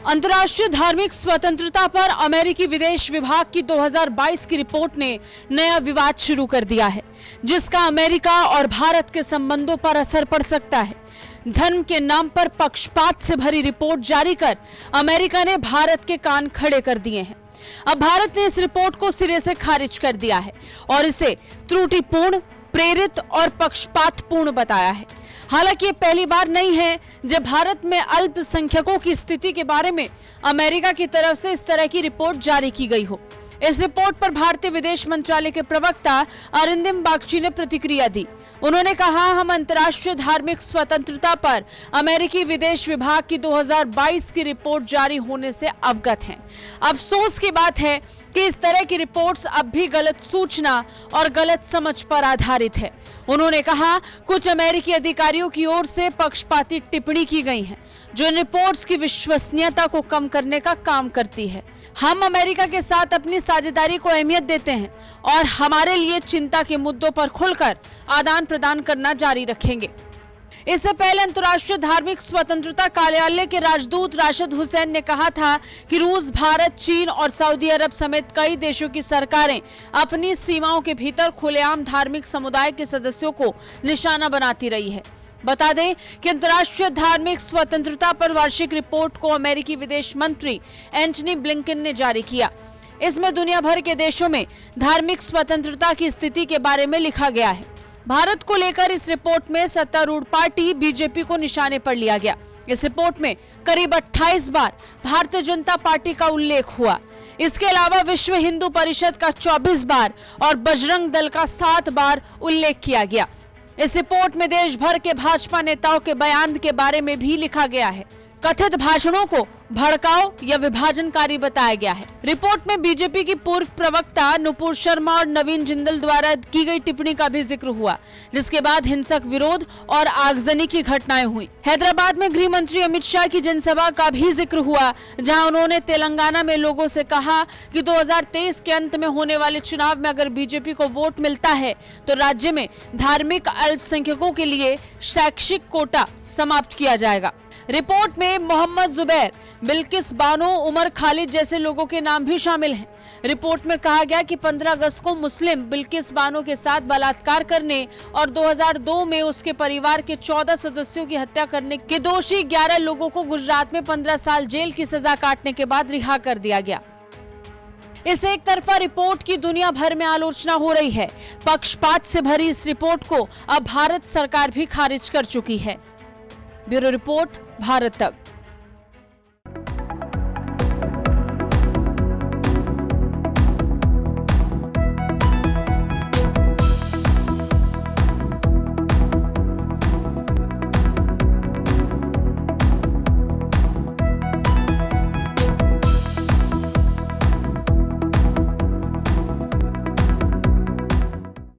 अंतर्राष्ट्रीय धार्मिक स्वतंत्रता पर अमेरिकी विदेश विभाग की 2022 की रिपोर्ट ने नया विवाद शुरू कर दिया है, जिसका अमेरिका और भारत के संबंधों पर असर पड़ सकता है। धर्म के नाम पर पक्षपात से भरी रिपोर्ट जारी कर अमेरिका ने भारत के कान खड़े कर दिए हैं। अब भारत ने इस रिपोर्ट को सिरे से खारिज कर दिया है और इसे त्रुटिपूर्ण, प्रेरित और पक्षपातपूर्ण बताया है। हालांकि ये पहली बार नहीं है जब भारत में अल्पसंख्यकों की स्थिति के बारे में अमेरिका की तरफ से इस तरह की रिपोर्ट जारी की गई हो। इस रिपोर्ट पर भारतीय विदेश मंत्रालय के प्रवक्ता अरिंदम बागची ने प्रतिक्रिया दी। उन्होंने कहा, हम अंतर्राष्ट्रीय धार्मिक स्वतंत्रता पर अमेरिकी विदेश विभाग की 2022 की रिपोर्ट जारी होने से अवगत हैं। अफसोस की बात है कि इस तरह की रिपोर्ट्स अब भी गलत सूचना और गलत समझ पर आधारित है। उन्होंने कहा, कुछ अमेरिकी अधिकारियों की ओर से पक्षपाती टिप्पणी की गई है, जो इन रिपोर्ट्स की विश्वसनीयता को कम करने का काम करती है। हम अमेरिका के साथ अपनी साझेदारी को अहमियत देते हैं और हमारे लिए चिंता के मुद्दों पर खुलकर आदान प्रदान करना जारी रखेंगे। इससे पहले अंतर्राष्ट्रीय धार्मिक स्वतंत्रता कार्यालय के राजदूत राशिद हुसैन ने कहा था कि रूस, भारत, चीन और सऊदी अरब समेत कई देशों की सरकारें अपनी सीमाओं के भीतर खुलेआम धार्मिक समुदाय के सदस्यों को निशाना बनाती रही है। बता दें कि अंतर्राष्ट्रीय धार्मिक स्वतंत्रता पर वार्षिक रिपोर्ट को अमेरिकी विदेश मंत्री एंटनी ब्लिंकन ने जारी किया। इसमें दुनिया भर के देशों में धार्मिक स्वतंत्रता की स्थिति के बारे में लिखा गया है। भारत को लेकर इस रिपोर्ट में सत्तारूढ़ पार्टी बीजेपी को निशाने पर लिया गया। इस रिपोर्ट में करीब 28 बार भारतीय जनता पार्टी का उल्लेख हुआ। इसके अलावा विश्व हिंदू परिषद का 24 बार और बजरंग दल का 7 बार उल्लेख किया गया। इस रिपोर्ट में देश भर के भाजपा नेताओं के बयान के बारे में भी लिखा गया है। कथित भाषणों को भड़काऊ या विभाजनकारी बताया गया है। रिपोर्ट में बीजेपी की पूर्व प्रवक्ता नुपुर शर्मा और नवीन जिंदल द्वारा की गई टिप्पणी का भी जिक्र हुआ, जिसके बाद हिंसक विरोध और आगजनी की घटनाएं हुई। हैदराबाद में गृह मंत्री अमित शाह की जनसभा का भी जिक्र हुआ, जहां उन्होंने तेलंगाना में लोगों से कहा कि 2023 के अंत में होने वाले चुनाव में अगर बीजेपी को वोट मिलता है तो राज्य में धार्मिक अल्पसंख्यकों के लिए शैक्षिक कोटा समाप्त किया जाएगा। रिपोर्ट में मोहम्मद जुबैर, बिल्किस बानो, उमर खालिद जैसे लोगों के नाम भी शामिल हैं। रिपोर्ट में कहा गया कि 15 अगस्त को मुस्लिम बिल्किस बानो के साथ बलात्कार करने और 2002 में उसके परिवार के 14 सदस्यों की हत्या करने के दोषी 11 लोगों को गुजरात में 15 साल जेल की सजा काटने के बाद रिहा कर दिया गया। इस एक तरफा रिपोर्ट की दुनिया भर में आलोचना हो रही है। पक्षपात से भरी इस रिपोर्ट को अब भारत सरकार भी खारिज कर चुकी है। ब्यूरो रिपोर्ट, भारत तक।